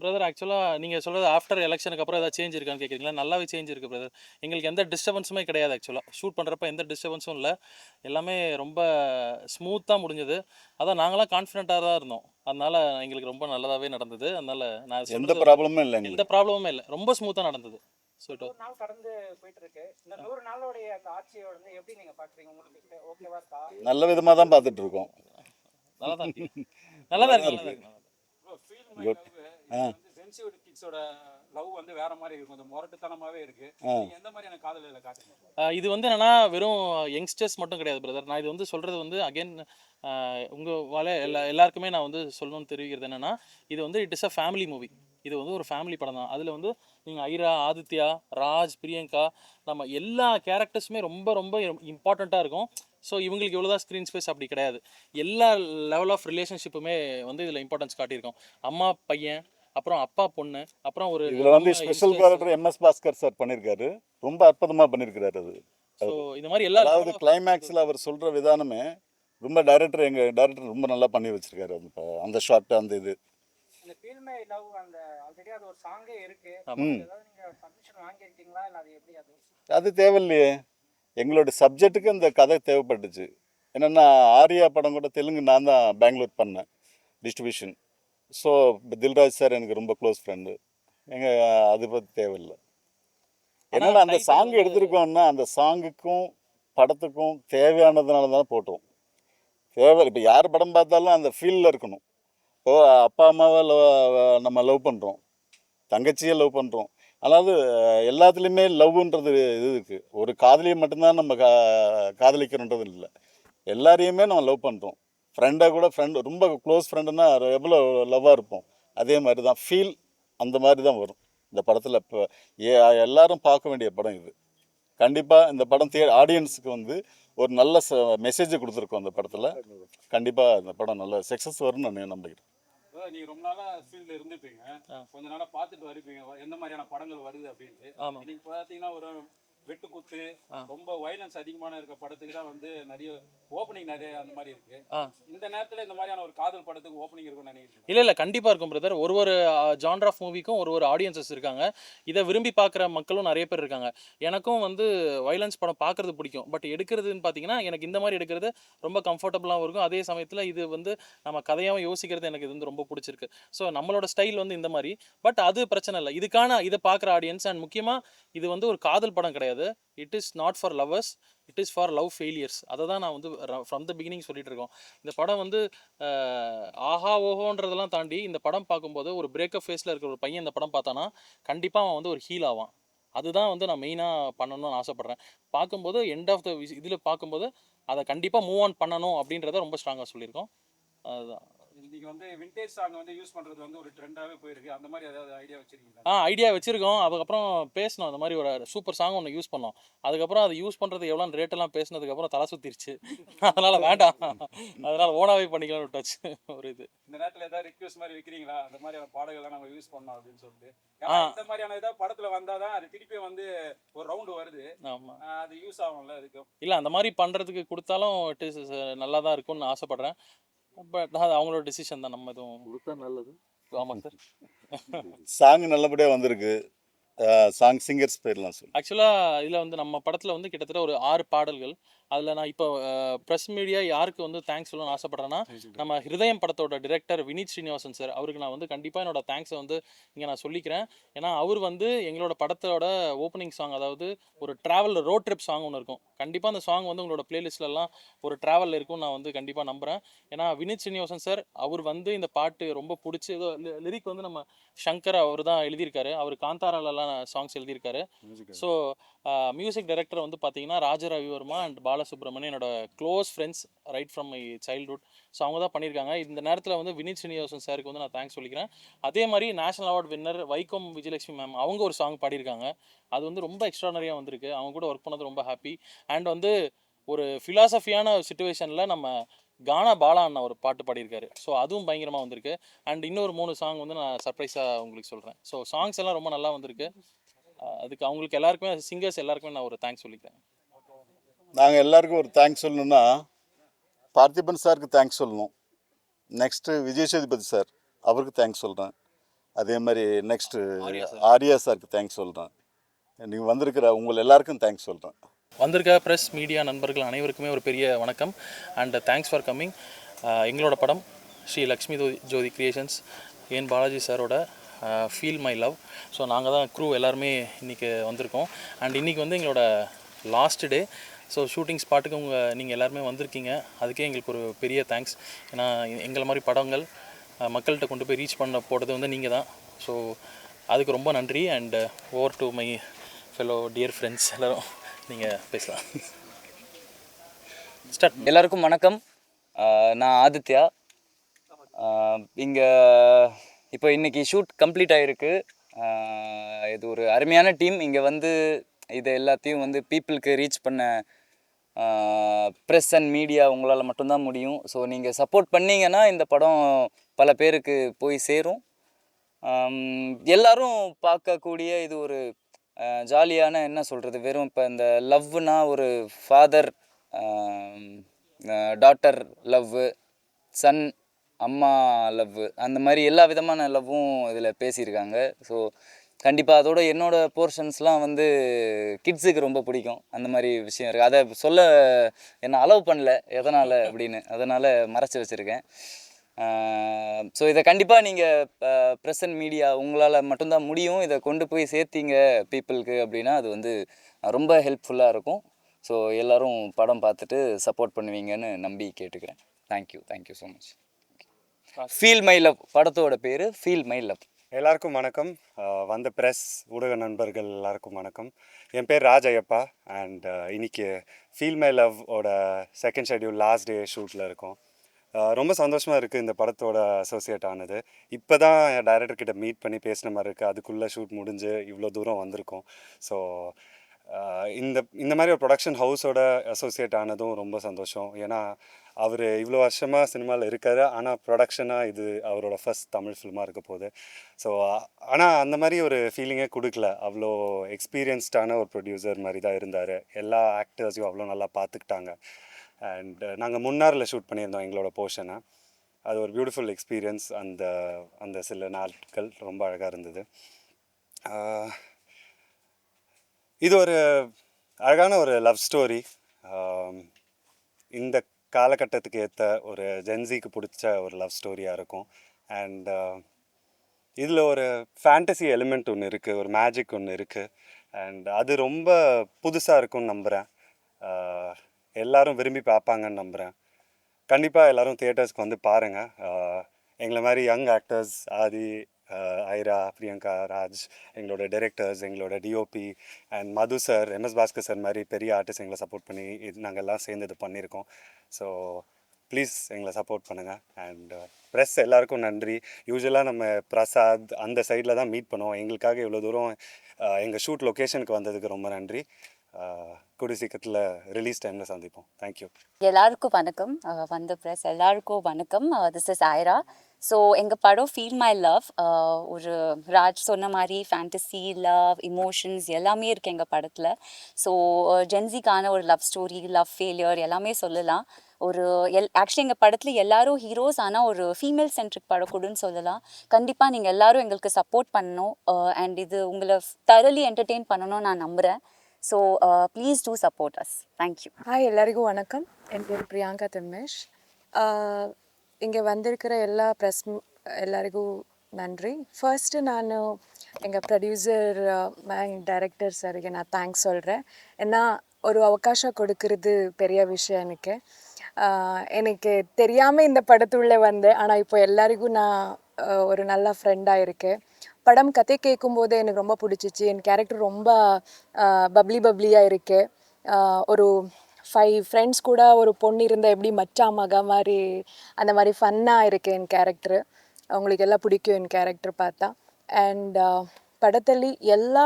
Brother ஆக்சுவலாக நீங்கள் சொல்கிறது ஆஃப்டர் எலெக்ஷனுக்கு அப்புறம் ஏதாவது சேஞ்ச் இருக்கான்னு கேட்குறீங்களா? நல்லாவே சேஞ்ச் இருக்குது பிரதர். எங்களுக்கு எந்த டிஸ்டர்பன்ஸுமே கிடையாது. ஆக்சுவலாக ஷூட் பண்ணுறப்ப எந்த டிஸ்டர்பன்ஸும் இல்லை. எல்லாமே ரொம்ப ஸ்மூத்தாக முடிஞ்சது. அதான் நாங்களாம் கான்ஃபிடென்ட்டாக தான் இருந்தோம். அதனால் எங்களுக்கு ரொம்ப நல்லதாகவே நடந்தது. அதனால் நான் எந்த சொல்கிறது ப்ராப்ளமும் இல்லை, எந்த எங்களுக்கு ப்ராப்ளமுமே இல்லை. ரொம்ப ஸ்மூத்தாக நடந்தது. ஸோ ஒரு நாள் கடந்து போயிட்டு இருக்கு. இந்த 100 நாளோடைய அந்த ஆட்சியை வந்து எப்படி நீங்க பாக்குறீங்க? உங்களுக்கு ஓகேவா இருக்கா? நல்ல விதமாக தான் பார்த்துட்டு இருக்கோம். நல்லா தான் இருக்கு. நல்லா தான் இருக்கு. குட். சென்சிட்டிவ் கிட்ஸோட லவ் வந்து வேற மாதிரி இருக்கும். அந்த முரட்டுத்தனமாவே இருக்கு. நீங்க எந்த மாதிரியான காதலில காட்டுறீங்க? இது வந்து என்னன்னா வெறும் யங்ஸ்டர்ஸ் மட்டும் கிடையாது பிரதர். நான் இது வந்து சொல்கிறது வந்து அகைன் உங்கள் எல்லாருக்குமே நான் வந்து சொல்லணும்னு தெரிவிக்கிறது என்னென்னா, இது வந்து it is a family movie. இது வந்து ஒரு ஃபேமிலி படம் தான். அதில் வந்து நீங்கள் ஐரா, ஆதித்யா, ராஜ், பிரியங்கா, நம்ம எல்லா கேரக்டர்ஸுமே ரொம்ப ரொம்ப இம்பார்ட்டண்ட்டாக இருக்கும். ஸோ இவங்களுக்கு இவ்வளோ தான் ஸ்க்ரீன் ஸ்பேஸ் அப்படி கிடையாது. எல்லா லெவல் ஆஃப் ரிலேஷன்ஷிப்புமே வந்து இதில் இம்பார்ட்டன்ஸ் காட்டியிருக்கோம். அம்மா பையன், அப்புறம் அப்பா பொண்ணு, அப்புறம் ஒரு இதில் வந்து special character MS Bhaskar sir பண்ணியிருக்காரு. ரொம்ப அற்புதமாக பண்ணியிருக்கிறாரு. அது ஸோ இந்த மாதிரி எல்லா அதாவது கிளைமேக்ஸில் அவர் சொல்கிற விதானமே ரொம்ப எங்கள் டைரக்டர் ரொம்ப நல்லா பண்ணி வச்சிருக்காரு. அந்த ஷார்ட், அந்த இது இந்த ஃபீல் மை லவ் அந்த ஆல்ரெடி அது ஒரு சாங்கே இருக்கு. ஏதாவது நீங்க பர்மிஷன் வாங்கியிருக்கீங்களா இல்ல அது எப்படி? அது தேவையில்லையே. எங்களோட சப்ஜெக்ட்டுக்கு அந்த கதை தேவைப்பட்டுச்சு. என்னென்னா ஆர்யா படம் கூட தெலுங்கு நான் தான் பெங்களூர் பண்ணேன் டிஸ்ட்ரிபியூஷன். ஸோ தில்ராஜ் சார் எனக்கு ரொம்ப க்ளோஸ் ஃப்ரெண்டு. அதை பற்றி தேவையில்லை. என்னென்னா அந்த சாங் எடுத்திருக்கோம்னா அந்த சாங்குக்கும் படத்துக்கும் தேவையானதுனால தான் போட்டோம். இப்போ யார் படம் பார்த்தாலும் அந்த ஃபீலில் இருக்கணும். இப்போ அப்பா அம்மாவை நம்ம லவ் பண்ணுறோம், தங்கச்சியை லவ் பண்ணுறோம். அதாவது எல்லாத்துலேயுமே லவ்ன்றது இது இருக்குது. ஒரு காதலியை மட்டும்தான் நம்ம காதலிக்கிறோன்றது இல்லை. எல்லாரையுமே நம்ம லவ் பண்ணுறோம். ஃப்ரெண்டாக கூட ரொம்ப க்ளோஸ் ஃப்ரெண்டுன்னா எவ்வளோ லவ்வாக இருப்போம். அதே மாதிரி தான் ஃபீல் அந்த மாதிரி தான் வரும் இந்த படத்தில். இப்போ எல்லாரும் பார்க்க வேண்டிய படம் இது. கண்டிப்பாக இந்த படம் ஆடியன்ஸுக்கு வந்து ஒரு நல்ல மெசேஜை கொடுத்துருக்கோம் அந்த படத்தில். கண்டிப்பாக இந்த படம் நல்ல சக்ஸஸ் வரும்னு நான் நம்புகிறேன். நீங்க ரொம்ப நாளா ஃபீல்ட்ல இருந்துப்பீங்க, கொஞ்ச நாளா பார்த்துட்டு வருவீங்க எந்த மாதிரியான படங்கள் வருது அப்படின்ட்டு. நீங்க பார்த்தீங்கன்னா ஒரு வெட்டுக்குத்து, ரொம்ப வைலன்ஸ் அதிகமான இருக்க படத்துக்கு தான் வந்து நிறைய ஓப்பனிங் நிறைய அந்த மாதிரி இருக்கு. இந்த நேரத்தில் இந்த மாதிரியான ஒரு காதல் படத்துக்கு ஓப்பனிங் இருக்கும்னு நினைக்கிறேன். இல்லை கண்டிப்பாக இருக்கும் பிரதர். ஒரு ஜான்ர் ஆஃப் மூவிக்கும் ஒரு ஆடியன்சஸ் இருக்காங்க. இதை விரும்பி பார்க்குற மக்களும் நிறைய பேர் இருக்காங்க. எனக்கும் வந்து வைலன்ஸ் படம் பார்க்குறது பிடிக்கும். பட் எடுக்கிறதுன்னு பார்த்தீங்கன்னா எனக்கு இந்த மாதிரி எடுக்கிறது ரொம்ப கம்ஃபர்டபுளாகவும் இருக்கும். அதே சமயத்தில் இது வந்து நம்ம கதையாகவும் யோசிக்கிறது எனக்கு இது வந்து ரொம்ப பிடிச்சிருக்கு. ஸோ நம்மளோட ஸ்டைல் வந்து இந்த மாதிரி. பட் அது பிரச்சனை இல்லை. இதை பார்க்குற ஆடியன்ஸ் அண்ட் முக்கியமாக இது வந்து ஒரு காதல் படம் கிடையாது. It is not for lovers, it is for love failures. அதை தான் நான் வந்து ஃப்ரம் த பிகினிங் சொல்லிட்டு இருக்கோம். இந்த படம் வந்து ஆஹா ஓஹோன்றதெல்லாம் தாண்டி இந்த படம் பார்க்கும்போது ஒரு பிரேக்கப் ஃபேஸில் இருக்கிற ஒரு பையன் இந்த படம் பார்த்தானா கண்டிப்பாக அவன் வந்து ஒரு ஹீல் ஆவான். அதுதான் வந்து நான் மெயினாக பண்ணணும்னு ஆசைப்பட்றேன். பார்க்கும்போது எண்ட் ஆஃப் த இதில் பார்க்கும்போது அதை கண்டிப்பாக மூவ் ஆன் பண்ணணும் அப்படின்றத ரொம்ப ஸ்ட்ராங்காக சொல்லியிருக்கோம். அதுதான். நீங்கள் வந்து விண்டேஜ் சாங் வந்து யூஸ் பண்ணுறது வந்து ஒரு ட்ரெண்டாகவே போயிருக்கு. அந்த மாதிரி ஏதாவது ஐடியா வச்சுருக்கீங்களா? ஐடியா வச்சுருக்கோம். அதுக்கப்புறம் பேசணும். அந்த மாதிரி ஒரு சூப்பர் சாங் ஒன்று யூஸ் பண்ணோம். அதுக்கப்புறம் அதை யூஸ் பண்ணுறது எவ்வளோன்னு ரேட்டெல்லாம் பேசினதுக்கப்புறம் தலை சுற்றிருச்சு. அதனால் வேண்டாம், அதனால் ஓனாவே பண்ணிக்கலாம்னு விட்டாச்சு. ஒரு இது இந்த நேரத்தில் ஏதாவது ரிக்வெஸ்ட் மாதிரி வைக்கிறீங்களா? அந்த மாதிரியான பாடல்கள்லாம் நம்ம யூஸ் பண்ணோம் அப்படின்னு சொல்லிட்டு. இந்த மாதிரியான ஏதாவது படத்தில் வந்தால் தான் அது திருப்பி வந்து ஒரு ரவுண்டு வருது. ஆமாம், அது யூஸ் ஆகும்ல அதுக்கு. இல்லை அந்த மாதிரி பண்ணுறதுக்கு கொடுத்தாலும் இட் இஸ் நல்லா தான் இருக்கும்னு ஆசைப்பட்றேன். பட் அது அவங்களோட டிசிஷன் தான். நம்ம எதுவும் கொடுத்தா நல்லது. ஆமாங்க சார். சாங் நல்லபடியாக வந்திருக்கு. சாங் சிங்கர்ஸ் பேர்லாம் சொல்லு. ஆக்சுவலாக இதில் வந்து நம்ம படத்தில் வந்து கிட்டத்தட்ட ஒரு 6 பாடல்கள். அதில் நான் இப்போ ப்ரெஸ் மீடியா யாருக்கு வந்து தேங்க்ஸ் சொல்லணும்னு ஆசைப்பட்றேன்னா, நம்ம ஹிருதயம் படத்தோட டிரெக்டர் வினீத் ஸ்ரீனிவாசன் சார், அவருக்கு நான் வந்து கண்டிப்பாக என்னோட தேங்க்ஸை வந்து இங்கே நான் சொல்லிக்கிறேன். ஏன்னா அவர் வந்து எங்களோட படத்தோட ஓப்பனிங் சாங், அதாவது ஒரு ட்ராவல் ரோட் ட்ரிப் சாங் ஒன்று இருக்கும். கண்டிப்பாக அந்த சாங் வந்து உங்களோட பிளேலிஸ்ட்லலாம் ஒரு ட்ராவலில் இருக்கும்னு நான் வந்து கண்டிப்பாக நம்புகிறேன். ஏன்னா வினீத் ஸ்ரீனிவாசன் சார் அவர் வந்து இந்த பாட்டு ரொம்ப பிடிச்சி ஏதோ லிரிக் வந்து நம்ம சங்கர் அவர் தான் எழுதியிருக்காரு. அவர் காந்தாராலலாம் சாங்ஸ் எழுதியிருக்காரு. ஸோ மியூசிக் டைரக்டர் வந்து பார்த்தீங்கன்னா ராஜரவிவர்மா அண்ட் பாலசுப்ரமணியன் என்னோட close friends right from my childhood. So அவங்க தான் பண்ணியிருக்காங்க. இந்த நேரத்தில் வந்து வினீத் ஸ்ரீனிவாசன் சாருக்கு வந்து நான் தேங்க்ஸ் சொல்லிக்கிறேன். அதே மாதிரி national award winner Vaikom Vijayalakshmi ma'am அவங்க ஒரு சாங் பாடியிருக்காங்க. அது வந்து ரொம்ப எக்ஸ்ட்ரானரியாக வந்திருக்கு. அவங்க கூட ஒர்க் பண்ணது ரொம்ப ஹாப்பி. அண்ட் வந்து ஒரு ஃபிலாசபியான சுச்சுவேஷனில் நம்ம கானா பாலா அண்ணா ஒரு பாட்டு பாடியிருக்காரு. ஸோ அதுவும் பயங்கரமாக வந்திருக்கு. அண்ட் இன்னொரு 3 சாங் வந்து நான் சர்ப்ரைஸாக உங்களுக்கு சொல்கிறேன். ஸோ சாங்ஸ் எல்லாம் ரொம்ப நல்லா வந்திருக்கு. அதுக்கு அவங்களுக்கு எல்லாருக்குமே சிங்கர்ஸ் எல்லாருக்குமே நான் ஒரு தேங்க்ஸ் சொல்லிக்கிறேன். நாங்கள் எல்லாருக்கும் ஒரு தேங்க்ஸ் சொல்லணும்னா பார்த்திபன் சாருக்கு தேங்க்ஸ் சொல்லணும். நெக்ஸ்ட்டு விஜய் சேதுபதி சார், அவருக்கு தேங்க்ஸ் சொல்கிறேன். அதே மாதிரி நெக்ஸ்ட்டு ஆர்யா சாருக்கு தேங்க்ஸ் சொல்கிறேன். நீங்கள் வந்திருக்கிற உங்கள் எல்லாருக்கும் தேங்க்ஸ் சொல்கிறேன். வந்திருக்க ப்ரெஸ் மீடியா நண்பர்கள் அனைவருக்குமே ஒரு பெரிய வணக்கம் அண்ட் தேங்க்ஸ் ஃபார் கம்மிங். எங்களோட படம் ஸ்ரீ லக்ஷ்மி ஜோதி கிரியேஷன்ஸ் என் பாலாஜி சாரோட ஃபீல் மை லவ். ஸோ நாங்கள் தான் க்ரூ எல்லாருமே இன்றைக்கி வந்திருக்கோம். அண்ட் இன்றைக்கி வந்து எங்களோட லாஸ்ட் டே. ஸோ ஷூட்டிங் ஸ்பாட்டுக்கு நீங்கள் எல்லாருமே வந்திருக்கீங்க. அதுக்கே எங்களுக்கு ஒரு பெரிய தேங்க்ஸ். ஏன்னா எங்களை மாதிரி படங்கள் மக்கள்கிட்ட கொண்டு போய் ரீச் பண்ண போடுறது வந்து நீங்கள் தான். ஸோ அதுக்கு ரொம்ப நன்றி. And over to my fellow dear friends எல்லோரும் நீங்கள் பேசலாம். ஸ்டார்ட். எல்லாருக்கும் வணக்கம். நான் ஆதித்யா. இங்கே இப்போ இன்றைக்கி ஷூட் கம்ப்ளீட் ஆகிருக்கு. இது ஒரு அருமையான டீம். இங்கே வந்து இது எல்லாத்தையும் வந்து பீப்புளுக்கு ரீச் பண்ண ப்ரெஸ் அண்ட் மீடியா உங்களால் மட்டும்தான் முடியும். ஸோ நீங்கள் சப்போர்ட் பண்ணிங்கன்னா இந்த படம் பல பேருக்கு போய் சேரும். எல்லோரும் பார்க்கக்கூடிய இது ஒரு ஜாலியான, என்ன சொல்கிறது, வெறும் இப்போ இந்த லவ்னா ஒரு ஃபாதர் டாட்டர் லவ்வு, சன் அம்மா லவ்வு, அந்த மாதிரி எல்லா விதமான லவ்வும் இதில் பேசியிருக்காங்க. ஸோ கண்டிப்பாக அதோட என்னோடய போர்ஷன்ஸ்லாம் வந்து கிட்ஸுக்கு ரொம்ப பிடிக்கும். அந்த மாதிரி விஷயம் இருக்குது. அதை சொல்ல என்னை அலோவ் பண்ணல எதனால் அப்படின்னு, அதனால் மறைச்சி வச்சுருக்கேன். ஸோ இதை கண்டிப்பாக நீங்கள் ப்ரெஸ் அண்ட் மீடியா உங்களால் மட்டும்தான் முடியும். இதை கொண்டு போய் சேர்த்திங்க பீப்புளுக்கு அப்படின்னா அது வந்து ரொம்ப ஹெல்ப்ஃபுல்லாக இருக்கும். ஸோ எல்லோரும் படம் பார்த்துட்டு சப்போர்ட் பண்ணுவீங்கன்னு நம்பி கேட்டுக்கிறேன். Thank you so much. Feel my love படத்தோட பேர் ஃபீல் மை லவ். எல்லாருக்கும் வணக்கம். வந்த ப்ரெஸ் ஊடக நண்பர்கள் எல்லாருக்கும் வணக்கம். என் பேர் ராஜ் ஐயப்பா. அண்ட் இன்னைக்கு ஃபீல் மை லவ் ஓட செகண்ட் ஷெட்யூல் லாஸ்ட் டே ஷூட்டில் இருக்கோம். ரொம்ப சந்தோஷமாக இருக்குது இந்த படத்தோட அசோசியேட் ஆனது. இப்போ தான் என் டைரக்டர்கிட்ட மீட் பண்ணி பேசின மாதிரி இருக்குது. அதுக்குள்ளே ஷூட் முடிஞ்சு இவ்வளோ தூரம் வந்திருக்கோம். ஸோ இந்த மாதிரி ஒரு ப்ரொடக்ஷன் ஹவுஸோட அசோசியேட் ஆனதும் ரொம்ப சந்தோஷம். ஏன்னா அவர் இவ்வளோ வருஷமாக சினிமாவில் இருக்கார். ஆனால் ப்ரொடக்ஷனாக இது அவரோட ஃபர்ஸ்ட் தமிழ் ஃபிலிமாக இருக்க போகுது. ஸோ ஆனால் அந்த மாதிரி ஒரு ஃபீலிங்கே கொடுக்கல. அவ்வளோ எக்ஸ்பீரியன்ஸ்டான ஒரு ப்ரொடியூசர் மாதிரி தான் இருந்தார். எல்லா ஆக்டர்ஸையும் அவ்வளோ நல்லா பார்த்துக்கிட்டாங்க. அண்ட் நாங்கள் முன்னாரில் ஷூட் பண்ணியிருந்தோம் எங்களோட போர்ஷனை. அது ஒரு பியூட்டிஃபுல் எக்ஸ்பீரியன்ஸ். அந்த சில நாட்கள் ரொம்ப அழகாக இருந்தது. இது ஒரு அழகான ஒரு லவ் ஸ்டோரி. இந்த காலகட்டத்துக்கு ஏற்ற ஒரு ஜென்சிக்கு பிடிச்ச ஒரு லவ் ஸ்டோரியாக இருக்கும். அண்ட் இதில் ஒரு ஃபேண்டசி எலிமெண்ட் ஒன்று இருக்குது, ஒரு மேஜிக் ஒன்று இருக்குது. அண்ட் அது ரொம்ப புதுசாக இருக்கும்னு நம்புகிறேன். எல்லோரும் விரும்பி பார்ப்பாங்கன்னு நம்புகிறேன். கண்டிப்பாக எல்லோரும் தியேட்டர்ஸ்க்கு வந்து பாருங்கள். எங்களை மாதிரி யங் ஆக்டர்ஸ் ஆதி, ஐரா, பிரியங்கா, ராஜ், எங்களோட டைரக்டர்ஸ், எங்களோட DOP and Madhu sir, MS Bhaskar sir மாதிரி பெரிய ஆர்டிஸ்ட் எங்களை சப்போர்ட் பண்ணி நாங்கள் எல்லாம் சேர்ந்து இது பண்ணியிருக்கோம். ஸோ ப்ளீஸ் எங்களை சப்போர்ட் பண்ணுங்கள். அண்ட் ப்ரெஸ் எல்லாருக்கும் நன்றி. யூஸ்வலாக நம்ம பிரசாத் அந்த சைடில் தான் மீட் பண்ணுவோம். எங்களுக்காக இவ்வளோ தூரம் எங்கள் ஷூட் லொக்கேஷனுக்கு வந்ததுக்கு ரொம்ப நன்றி. கூடிய சீக்கிரத்தில் ரிலீஸ் டைமில் சந்திப்போம். தேங்க்யூ. எல்லாருக்கும் வணக்கம். வந்த ப்ரெஸ் எல்லாருக்கும் வணக்கம். This is Airaa. ஸோ எங்கள் படம் ஃபீல் மை லவ் ஒரு ராஜ் சொன்ன மாதிரி ஃபேண்டசி, லவ், இமோஷன்ஸ் எல்லாமே இருக்குது எங்கள் படத்தில். ஸோ ஜென்சிக்கான ஒரு லவ் ஸ்டோரி, லவ் ஃபெயிலியர் எல்லாமே சொல்லலாம். ஆக்சுவலி எங்கள் படத்தில் எல்லாரும் ஹீரோஸ், ஆனால் ஒரு ஃபீமேல் சென்ட்ரிக் படம் கூடன்னு சொல்லலாம். கண்டிப்பாக நீங்கள் எல்லாரும் எங்களுக்கு சப்போர்ட் பண்ணணும். அண்ட் இது உங்களை தரலி என்டர்டெயின் பண்ணணும்னு நான் நம்புகிறேன். So please do support us. Thank you. Hi, எல்லாருக்கும் வணக்கம். என் பேர் பிரியங்கா திம்மேஷ். இங்கே வந்திருக்கிற எல்லா ப்ரெஸ் எல்லாருக்கும் நன்றி. ஃபர்ஸ்ட்டு நான் எங்கள் ப்ரொடியூசர் டைரக்டர் சாருக்கு நான் தேங்க்ஸ் சொல்கிறேன். ஏன்னா ஒரு அவகாசம் கொடுக்கறது பெரிய விஷயம் எனக்கு தெரியாமல் இந்த படத்துள்ளே வந்தேன். ஆனால் இப்போ எல்லாருக்கும் நான் ஒரு நல்ல ஃப்ரெண்டாக இருக்கேன். படம் கதை கேட்கும்போது எனக்கு ரொம்ப பிடிச்சிச்சு. என் கேரக்டர் ரொம்ப பப்ளியாக இருக்கு. ஒரு 5 ஃப்ரெண்ட்ஸ் கூட ஒரு பொண்ணு இருந்தால் எப்படி மச்சா மகா மாதிரி அந்த மாதிரி ஃபன்னாக இருக்கு என் கேரக்டர். அவங்களுக்கு எல்லாம் பிடிக்கும் என் கேரக்டர் பார்த்தா. அண்ட் படத்தில் எல்லா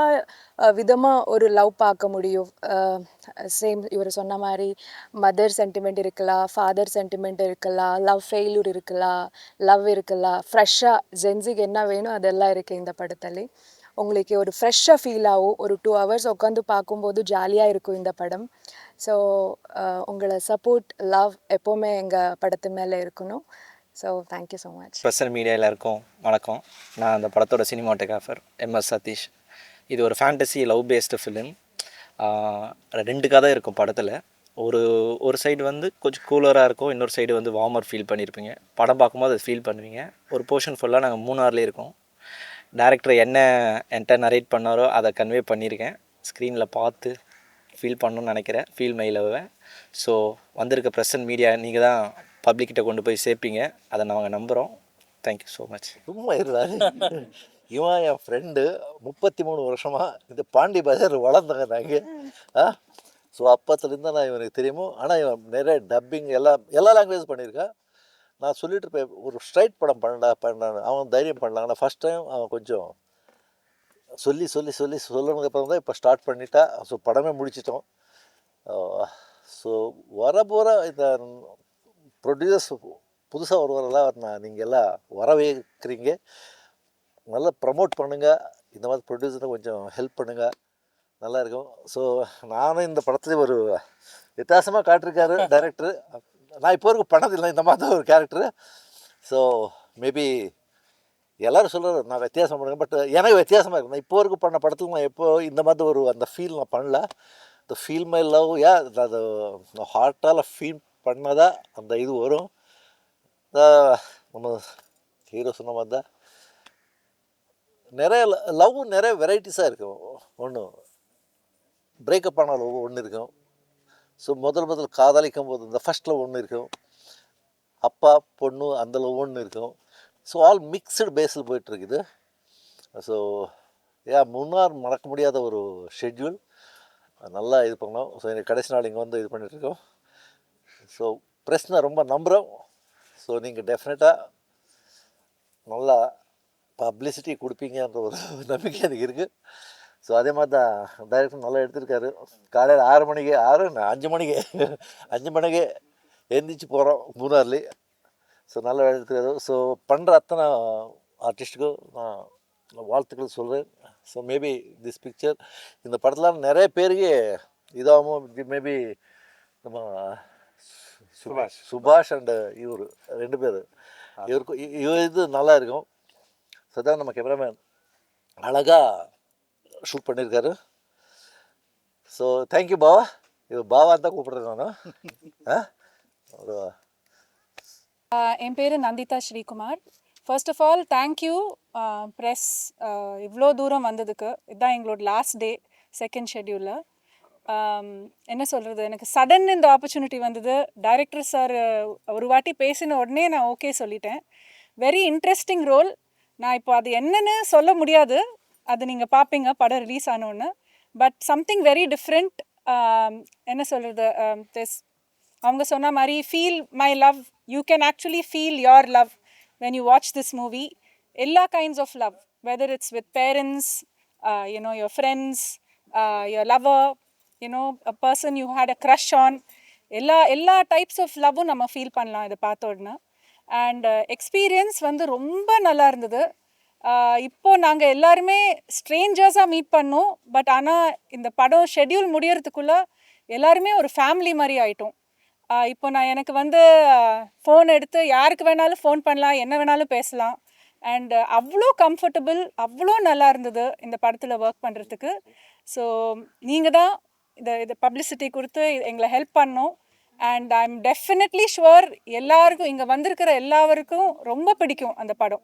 விதமாக ஒரு லவ் பார்க்க முடியும். சேம் இவர் சொன்ன மாதிரி மதர் சென்டிமெண்ட் இருக்கலாம், ஃபாதர் சென்டிமெண்ட் இருக்கலாம், லவ் ஃபெயில்யூர் இருக்கலாம், லவ் இருக்கலாம். ஃப்ரெஷ்ஷாக ஜென்ஸுக்கு என்ன வேணும் அதெல்லாம் இருக்குது இந்த படத்தில். உங்களுக்கு ஒரு ஃப்ரெஷ்ஷாக ஃபீல் ஆகும். ஒரு 2 hours உட்காந்து பார்க்கும்போது ஜாலியாக இருக்கும் இந்த படம். ஸோ உங்களை சப்போர்ட், லவ் எப்போவுமே எங்கள் படத்து மேலே இருக்கணும். So thank you so much. Press media எல்லாருக்கும் வணக்கம். நான் அந்த படத்தோட சினிமாட்டோகிராஃபர் எம்எஸ் சதீஷ். இது ஒரு ஃபேண்டசி லவ் பேஸ்டு ஃபிலிம். 2 கதை இருக்கும் படத்தில். ஒரு சைடு வந்து கொஞ்சம் கூலராக இருக்கும், இன்னொரு சைடு வந்து வார்மர் ஃபீல் பண்ணியிருப்பீங்க. படம் பார்க்கும்போது அதை ஃபீல் பண்ணுவீங்க. ஒரு போர்ஷன் ஃபுல்லாக நாங்கள் மூணார்லேயே இருக்கோம். டேரக்டர் என்ன என்கிட்ட நரேட் பண்ணாரோ அதை கன்வே பண்ணியிருக்கேன். ஸ்க்ரீனில் பார்த்து ஃபீல் பண்ணணும்னு நினைக்கிறேன் ஃபீல் மை லவ்வை. ஸோ வந்திருக்க ப்ரெஸ் அண்ட் மீடியா நீங்கள் தான் பப்ளிக்கிட்ட கொண்டு போய் சேர்ப்பீங்க, அதை நாங்கள் நம்புகிறோம். Thank you so much. சும்மா இருந்தாரு. இவன் என் ஃப்ரெண்டு 33 வருஷமாக இந்த பாண்டி பஜார் வளர்ந்தாங்க நாங்கள். ஸோ அப்பத்துலேருந்து நான் இவனுக்கு தெரியுமோ. ஆனால் இவன் நிறைய டப்பிங் எல்லா லாங்குவேஜ் பண்ணியிருக்கான். நான் சொல்லிட்டு இருப்பேன், ஒரு ஸ்ட்ரைட் படம் பண்ணான்னு. அவன் தைரியம் பண்ணலாங்க. நான் ஃபஸ்ட் டைம் அவன் கொஞ்சம் சொல்லணுக்கப்புறம் தான் இப்போ ஸ்டார்ட் பண்ணிட்டா. ஸோ படமே முடிச்சிட்டோம். ஸோ வரப்போகிற இந்த ப்ரொடியூசர்ஸ் புதுசாக வருவாரெல்லாம் நீங்கள் எல்லாம் வரவேற்கிறீங்க. நல்லா ப்ரமோட் பண்ணுங்கள். இந்த மாதிரி ப்ரொடியூசரை கொஞ்சம் ஹெல்ப் பண்ணுங்கள், நல்லாயிருக்கும். ஸோ நானும் இந்த படத்துலேயே ஒரு வித்தியாசமாக காட்டிருக்காரு டைரக்டரு. நான் இப்போ வரைக்கும் பண்ணதில்லை இந்த மாதிரி ஒரு கேரக்டரு. ஸோ மேபி எல்லோரும் சொல்கிறாரு நான் வித்தியாசம் பண்ணுங்க, பட் எனக்கு வித்தியாசமாக இருக்குது. நான் இப்போ வரைக்கும் பண்ண படத்தில் நான் எப்போ இந்த மாதிரி அந்த ஃபீல் நான் பண்ணல. இந்த ஃபீல் மை லவ் அது ஹார்ட்டால் ஃபீல் பண்ணாதான் அந்த இது வரும். நம்ம ஹீரோ சொன்ன மாதிரி தான் நிறைய லவ் நிறைய வெரைட்டிஸாக இருக்கும். ஒன்று பிரேக்கப் ஆன லவ் ஒன்று இருக்கும். ஸோ முதல் காதலிக்கும் போது இந்த ஃபஸ்ட் லவ் ஒன்று இருக்கும். அப்பா பொண்ணு அந்த லவ் ஒன்று இருக்கும். ஸோ ஆல் மிக்சடு பேஸில் போயிட்டுருக்குது. ஸோ முன்னார் மறக்க முடியாத ஒரு ஷெட்யூல். நல்லா இது பண்ணோம். ஸோ எனக்கு கடைசி நாள் இங்கே வந்து இது பண்ணிகிட்ருக்கோம். ஸோ ப்ரெஸ் நான் ரொம்ப நம்புகிறோம். ஸோ நீங்கள் டெஃபினட்டாக நல்லா பப்ளிசிட்டி கொடுப்பீங்கன்ற ஒரு நம்பிக்கை எனக்கு இருக்குது. ஸோ அதே மாதிரி தான் டைரக்டர் நல்லா எடுத்திருக்காரு. காலையில் 5 மணிக்கு எழுந்திரிச்சு போகிறோம் மூணார்லேயே. ஸோ நல்லா எடுத்துருக்காரு. ஸோ பண்ணுற அத்தனை ஆர்டிஸ்ட்டுக்கும் நான் வாழ்த்துக்கள் சொல்கிறேன். ஸோ மேபி திஸ் பிக்சர் இந்த படத்தில் நிறைய பேருக்கு இதாகவும் மேபி நம்ம சுபாஷ் அண்டு இவர் 2 பேர் இவருக்கு இது நல்லா இருக்கும். ஸோ தான் நம்ம கேமராமேன் அழகாக ஷூட் பண்ணியிருக்காரு. ஸோ தேங்க்யூ பாவா. இவர் பாவான்னு தான் கூப்பிட்றேன் நான். ஒரு என் பேர் Nandhitha Srikumar. First of all thank you press, இவ்வளோ தூரம் வந்ததுக்கு. இதுதான் எங்களோட லாஸ்ட் டே செகண்ட் ஷெட்யூலில். என்ன சொல்கிறது, எனக்கு சடன் இந்த ஆப்பர்ச்சுனிட்டி வந்தது. டைரக்டர் சார் ஒரு வாட்டி பேசின உடனே நான் ஓகே சொல்லிட்டேன். Very interesting role. நான் இப்போ அது என்னன்னு சொல்ல முடியாது, அது நீங்கள் பார்ப்பீங்க படம் ரிலீஸ் ஆனோன்னு. But something very different. என்ன சொல்கிறது, அவங்க சொன்ன மாதிரி feel my love, you can actually feel your love when you watch this movie. எல்லா kinds of love, whether it's with parents, your friends, your lover, a person you had a crush on. எல்லா types of லவ்வும் நம்ம feel பண்ணலாம் இதை பார்த்த உடனே. And experience வந்து ரொம்ப நல்லா இருந்தது. இப்போது நாங்கள் எல்லாருமே ஸ்ட்ரேஞ்சர்ஸாக மீட் பண்ணோம். பட் ஆனால் இந்த படம் ஷெட்யூல் முடியறதுக்குள்ளே எல்லாருமே ஒரு ஃபேமிலி மாதிரி ஆயிட்டோம். இப்போ எனக்கு வந்து ஃபோன் எடுத்து யாருக்கு வேணாலும் ஃபோன் பண்ணலாம், என்ன வேணாலும் பேசலாம். அண்ட் அவ்வளோ கம்ஃபர்டபுள், அவ்வளோ நல்லா இருந்தது இந்த படத்தில் ஒர்க் பண்ணுறதுக்கு. ஸோ நீங்கள் தான் இதை பப்ளிசிட்டி கொடுத்து எங்களை ஹெல்ப் பண்ணோம். And I am definitely sure எல்லாருக்கும், இங்கே வந்திருக்கிற எல்லாருக்கும் ரொம்ப பிடிக்கும் அந்த படம்.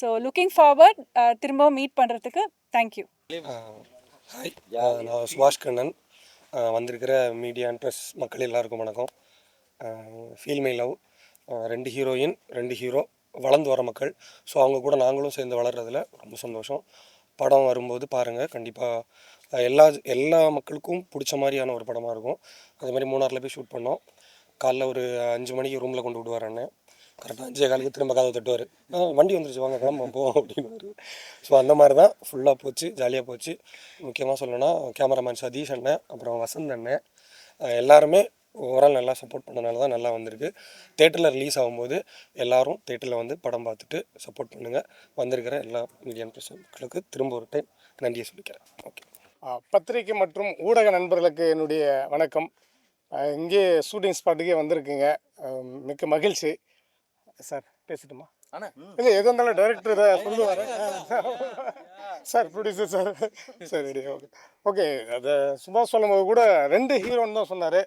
ஸோ லுக்கிங் ஃபார்வர்ட் திரும்பவும் மீட் பண்ணுறதுக்கு. தேங்க்யூ. ஹாய், நான் சுபாஷ் கண்ணன். வந்திருக்கிற மீடியா அண்ட் ப்ரெஸ் மக்கள் எல்லாருக்கும் வணக்கம். Feel my love, 2 heroine 2 hero வளர்ந்து வர மக்கள். ஸோ அவங்க கூட நாங்களும் சேர்ந்து வளர்கிறதுல ரொம்ப சந்தோஷம். படம் வரும்போது பாருங்கள், கண்டிப்பாக எல்லா மக்களுக்கும் பிடிச்ச மாதிரியான ஒரு படமாக இருக்கும். அதே மாதிரி மூணாரில் போய் ஷூட் பண்ணோம். காலைல ஒரு 5 மணிக்கு ரூமில் கொண்டு விடுவார் அண்ணன். கரெக்டாக 5:15 திரும்ப கதவை தட்டுவார். வண்டி வந்துருச்சு, வாங்க கிளம்ப போவோம் அப்படின்னு. ஸோ அந்த மாதிரி தான் ஃபுல்லாக போச்சு, ஜாலியாக போச்சு. முக்கியமாக சொல்லணும்னா கேமராமேன் சதீஷ் அண்ணன், அப்புறம் வசந்த் அண்ணன், எல்லாருமே ஓவரால் நல்லா சப்போர்ட் பண்ணனால தான் நல்லா வந்திருக்கு. தேட்டரில் ரிலீஸ் ஆகும்போது எல்லோரும் தேட்டரில் வந்து படம் பார்த்துட்டு சப்போர்ட் பண்ணுங்கள். வந்திருக்கிற எல்லா மீடியா மக்களுக்கு திரும்ப ஒரு டைம் நன்றியை சொல்லிக்கிறேன். ஓகே. பத்திரிகை மற்றும் ஊடக நண்பர்களுக்கு என்னுடைய வணக்கம். இங்கே ஷூட்டிங் ஸ்பாட்டுக்கே வந்திருக்குங்க, மிக்க மகிழ்ச்சி சார். பேசட்டுமா இல்லை எது இருந்தாலும் டைரக்டர் சொல்லுவார் சார் ப்ரொடியூசர் சார் சரி ஓகே ஓகே அதை சும்மா சொல்லும்போது கூட 2 ஹீரோன்னு தான் சொன்னார்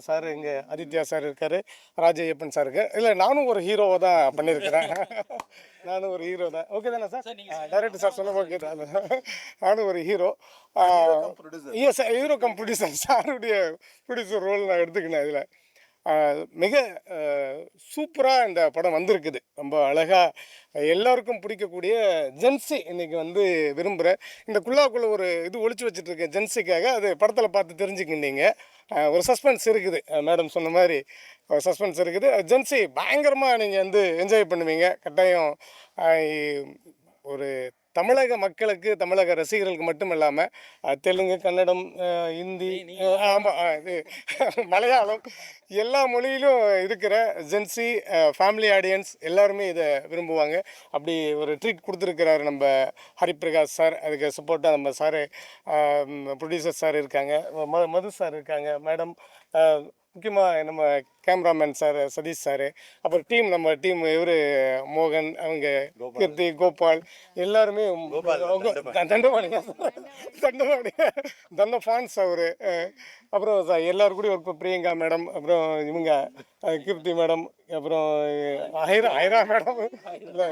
சார். இங்கே ஆதித்யா சார் இருக்கார், ராஜையப்பன் சார் இருக்கு. இல்லை நானும் ஒரு ஹீரோவை தான் பண்ணியிருக்கிறேன். நானும் ஒரு ஹீரோ தான். ஓகே தானே சார்? டைரக்டர் சார் சொன்ன ஓகே தான். நானும் ஒரு hero. Sir hero cum producer சாருடைய ப்ரொடியூசர் ரோல் நான் எடுத்துக்கினேன். இதில் மிக சூப்பராக இந்த படம் வந்திருக்குது. ரொம்ப அழகாக எல்லாருக்கும் பிடிக்கக்கூடிய ஜென்சி இன்றைக்கி வந்து விரும்புகிறேன். இந்த குள்ளாக்குள்ளே ஒரு இது ஒழிச்சு வச்சுட்ருக்கேன் ஜென்சிக்காக. அது படத்தில் பார்த்து தெரிஞ்சுக்கிட்டீங்க. ஒரு சஸ்பென்ஸ் இருக்குது, மேடம் சொன்ன மாதிரி சஸ்பென்ஸ் இருக்குது. ஜென்சி பயங்கரமாக நீங்கள் வந்து என்ஜாய் பண்ணுவீங்க கட்டாயம். ஒரு தமிழக மக்களுக்கு, தமிழக ரசிகர்களுக்கு மட்டும் இல்லாமல் தெலுங்கு, கன்னடம், ஹிந்தி, ஆமாம் இது மலையாளம் எல்லா மொழியிலும் இருக்கிற ஜென்சி ஃபேமிலி ஆடியன்ஸ் எல்லாருமே இதை விரும்புவாங்க. அப்படி ஒரு ட்ரீட் கொடுத்துருக்கிறாரு நம்ம ஹரிபிரகாஷ் சார். அதுக்கு சப்போர்ட்டாக நம்ம சார் ப்ரொடியூசர் சார் இருக்காங்க, மது சார் இருக்காங்க, மேடம், முக்கியமாக நம்ம கேமராமேன் சார் சதீஷ் சார், அப்புறம் டீம் நம்ம டீம் இவர் மோகன், அவங்க கீர்த்தி, கோபால் எல்லாருமே தண்டவாணி தண்ட ஃபான்ஸ் அவர். அப்புறம் எல்லோரும் கூட ஒர்க் பிரியங்கா மேடம், அப்புறம் இவங்க கீர்த்தி மேடம், அப்புறம் ஐரா மேடம்,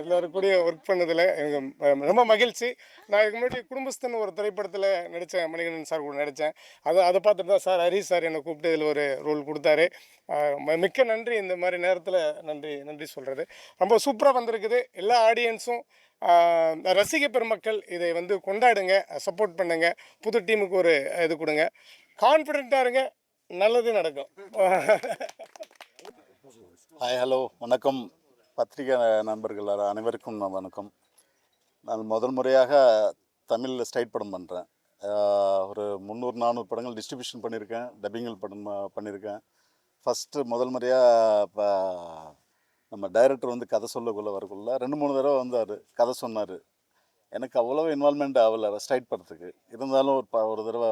எல்லோரும் கூட ஒர்க் பண்ணதில் எனக்கு ரொம்ப மகிழ்ச்சி. நான் இதுக்கு முன்னாடி குடும்பஸ்தன் ஒரு திரைப்படத்தில் நடித்தேன், மணிகண்டன் சார் கூட நடித்தேன். அதை பார்த்துட்டு தான் சார் ஹரிஷ் சார் என்னை கூப்பிட்டு இதில் ஒரு ரோல் கொடுத்தாரு. மிக்க நன்றி. இந்த மாதிரி நேரத்தில் நன்றி சொல்கிறது. ரொம்ப சூப்பராக வந்திருக்குது. எல்லா ஆடியன்ஸும் ரசிக பெருமக்கள் இதை வந்து கொண்டாடுங்க, சப்போர்ட் பண்ணுங்க, புது டீமுக்கு ஒரு இது கொடுங்க, கான்ஃபிடென்ட்டாக இருங்க, நல்லது நடக்கும். ஹாய், ஹலோ, வணக்கம் பத்திரிகை நண்பர்கள் அனைவருக்கும் வணக்கம். நான் முதல் முறையாக தமிழில் ஸ்ட்ரைட் படம் பண்ணுறேன். ஒரு 300-400 படங்கள் டிஸ்ட்ரிபியூஷன் பண்ணியிருக்கேன், டப்பிங்கள் படம் பண்ணியிருக்கேன். முதல் முறையாக இப்போ நம்ம டைரக்டர் வந்து கதை சொல்லக்குள்ளே வரக்குள்ள 2-3 தடவை வந்தார், கதை சொன்னார். எனக்கு அவ்வளோ இன்வால்மெண்ட் ஆகலை ஸ்ட்ரைட் படத்துக்கு. இருந்தாலும் ஒரு தடவை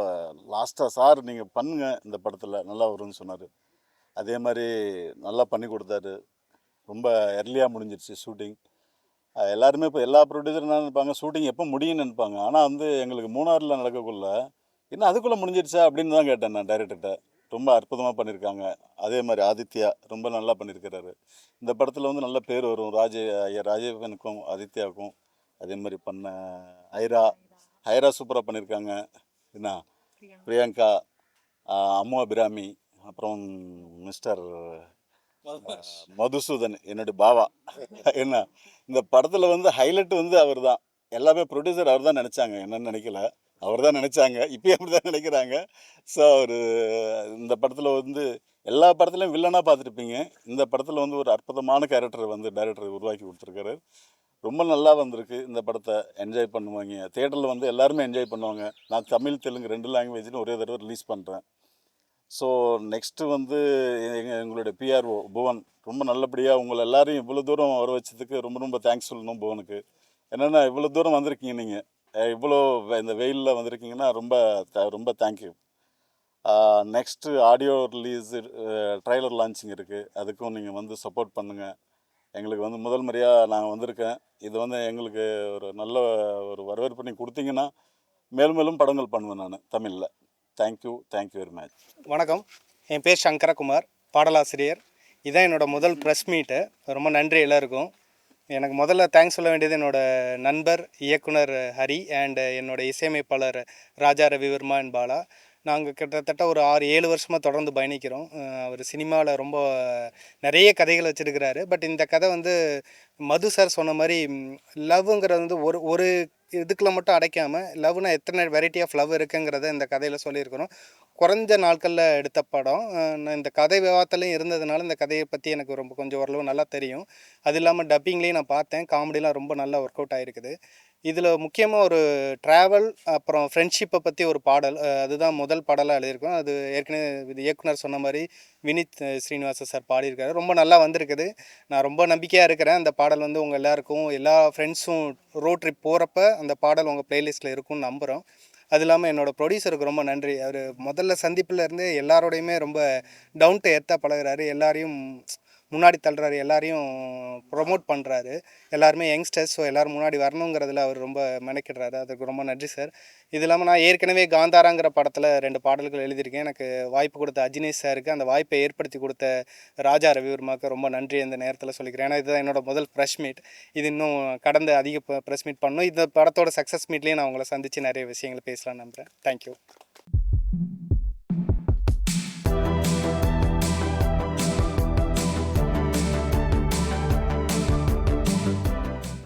லாஸ்ட்டாக சார் நீங்கள் பண்ணுங்கள் இந்த படத்தில் நல்லா வரும்னு சொன்னார். அதே மாதிரி நல்லா பண்ணி கொடுத்தாரு. ரொம்ப எர்லியாக முடிஞ்சிருச்சு ஷூட்டிங். எல்லாருமே இப்போ எல்லா ப்ரொடியூசரும் என்ன நினைப்பாங்க, ஷூட்டிங் எப்போ முடியும்னு நினைப்பாங்க. ஆனால் வந்து எங்களுக்கு மூணாறில் நடக்கக்குள்ள இன்னும் அதுக்குள்ளே முடிஞ்சிருச்சா அப்படின்னு தான் கேட்டேன் நான் டைரக்டர்கிட்ட. ரொம்ப அற்புதமாக பண்ணியிருக்காங்க. அதே மாதிரி ஆதித்யா ரொம்ப நல்லா பண்ணியிருக்கிறாரு. இந்த படத்தில் வந்து நல்ல பேர் வரும் ராஜேவனுக்கும் ஆதித்யாவுக்கும். அதே மாதிரி பண்ண ஐரா சூப்பராக பண்ணியிருக்காங்க. என்ன பிரியங்கா, அம்மு அபிராமி, அப்புறம் மிஸ்டர் மதுசூதன் என்னுடைய பாவா. என்ன இந்த படத்தில் வந்து ஹைலைட் வந்து அவர் தான். எல்லாமே ப்ரொடியூசர் அவர் தான் நினச்சாங்க, என்னன்னு நினைக்கல, அவர் தான் நினச்சாங்க, இப்போயும் அப்படி தான் நினைக்கிறாங்க. ஸோ அவர் இந்த படத்தில் வந்து எல்லா படத்துலையும் வில்லனாக பார்த்துருப்பீங்க. இந்த படத்தில் வந்து ஒரு அற்புதமான கேரக்டர் வந்து டைரக்டர் உருவாக்கி கொடுத்துருக்காரு. ரொம்ப நல்லா வந்திருக்கு. இந்த படத்தை என்ஜாய் பண்ணுவாங்க. தியேட்டரில் வந்து எல்லாருமே என்ஜாய் பண்ணுவாங்க. நான் தமிழ், தெலுங்கு 2 லாங்குவேஜ்லையும் ஒரே தடவை ரிலீஸ் பண்ணுறேன். ஸோ நெக்ஸ்ட்டு வந்து எங்களுடைய பிஆர்ஓ புவன் ரொம்ப நல்லபடியாக உங்களை எல்லாரையும் இவ்வளோ தூரம் வர வச்சதுக்கு ரொம்ப ரொம்ப தேங்க்ஸ் சொல்லணும் புவனுக்கு. என்னென்னா இவ்வளோ தூரம் வந்திருக்கீங்க, நீங்கள் இவ்வளோ இந்த வெயிலில் வந்திருக்கீங்கன்னா ரொம்ப thank you. Next audio release, trailer launching இருக்குது. அதுக்கும் நீங்கள் வந்து சப்போர்ட் பண்ணுங்கள். எங்களுக்கு வந்து முதல் முறையாக நான் வந்திருக்கேன். இது வந்து எங்களுக்கு ஒரு நல்ல ஒரு வரவேற்பு பண்ணி கொடுத்தீங்கன்னா மேலும் படங்கள் பண்ணுவேன் நான் தமிழில். Thank you very much. வணக்கம், என் பேர் சங்கரகுமார், பாடலாசிரியர். இதுதான் என்னோடய முதல் ப்ரெஸ் மீட்டு. ரொம்ப நன்றி எல்லாருக்கும். எனக்கு முதல்ல தேங்க்ஸ் சொல்ல வேண்டியது என்னோடய நண்பர் இயக்குனர் ஹரி அண்ட் என்னோடய இசையமைப்பாளர் ராஜா ரவிவர்மா அண்ட் பாலா. நாங்கள் கிட்டத்தட்ட ஒரு 6-7 வருஷமாக தொடர்ந்து பயணிக்கிறோம். அவர் சினிமாவில் ரொம்ப நிறைய கதைகள் வச்சுருக்கிறாரு. பட் இந்த கதை வந்து மது சார் சொன்ன மாதிரி லவ்ங்கிறது வந்து ஒரு இதுக்குள்ள மட்டும் அடைக்காமல், லவ்னா எத்தனை வெரைட்டி ஆஃப் லவ் இருக்குங்கிறத இந்த கதையில் சொல்லியிருக்கிறோம். குறைஞ்ச நாட்களில் எடுத்த படம். நான் இந்த கதை விவாதத்துலையும் இருந்ததுனால இந்த கதையை பற்றி எனக்கு கொஞ்சம் ஓரளவு நல்லா தெரியும். அது இல்லாமல் டப்பிங்லேயும் நான் பார்த்தேன். காமெடிலாம் ரொம்ப நல்லா ஒர்க் அவுட் ஆகிருக்குது. இதில் முக்கியமாக ஒரு ட்ராவல், அப்புறம் ஃப்ரெண்ட்ஷிப்பை பற்றி ஒரு பாடல், அதுதான் முதல் பாடலாக எழுதியிருக்கோம். அது ஏற்கனவே இயக்குனர் சொன்ன மாதிரி வினித் ஸ்ரீனிவாச சார் பாடியிருக்காரு. ரொம்ப நல்லா வந்திருக்குது. நான் ரொம்ப நம்பிக்கையாக இருக்கிறேன். அந்த பாடல் வந்து உங்கள் எல்லாருக்கும், எல்லா ஃப்ரெண்ட்ஸும் ரோட் ட்ரிப் போகிறப்ப அந்த பாடல் உங்கள் ப்ளேலிஸ்ட்டில் இருக்கும்னு நம்புகிறோம். அது இல்லாமல் என்னோடய ப்ரொடியூசருக்கு ரொம்ப நன்றி. அவர் முதல்ல சந்திப்பில் இருந்து எல்லாரோடையுமே ரொம்ப டவுன் டு எர்த்தாக பழகுறாரு. எல்லாரையும் முன்னாடி தள்ளுறாரு, எல்லாரையும் ப்ரொமோட் பண்ணுறாரு. எல்லாருமே யங்ஸ்டர்ஸ், ஸோ எல்லோரும் முன்னாடி வரணுங்கிறதுல அவர் ரொம்ப மெனக்கிடுறாரு. அதுக்கு ரொம்ப நன்றி சார். இது இல்லாமல் நான் ஏற்கனவே காந்தாராங்கிற படத்தில் 2 பாடல்கள் எழுதியிருக்கேன். எனக்கு வாய்ப்பு கொடுத்த அஜினேஷ் சாருக்கு, அந்த வாய்ப்பை ஏற்படுத்தி கொடுத்த ராஜா ரவிவர்மாவுக்கு ரொம்ப நன்றி இந்த நேரத்தில் சொல்லிக்கிறேன். ஏன்னா இதுதான் என்னோட முதல் ப்ரெஸ் மீட். இது இன்னும் கடந்த அதிக ப்ரெஸ் மீட் பண்ணணும். இந்த படத்தோட சக்ஸஸ் மீட்லேயும் நான் உங்களை சந்தித்து நிறைய விஷயங்களை பேசலாம்னு நம்புகிறேன். தேங்க்யூ.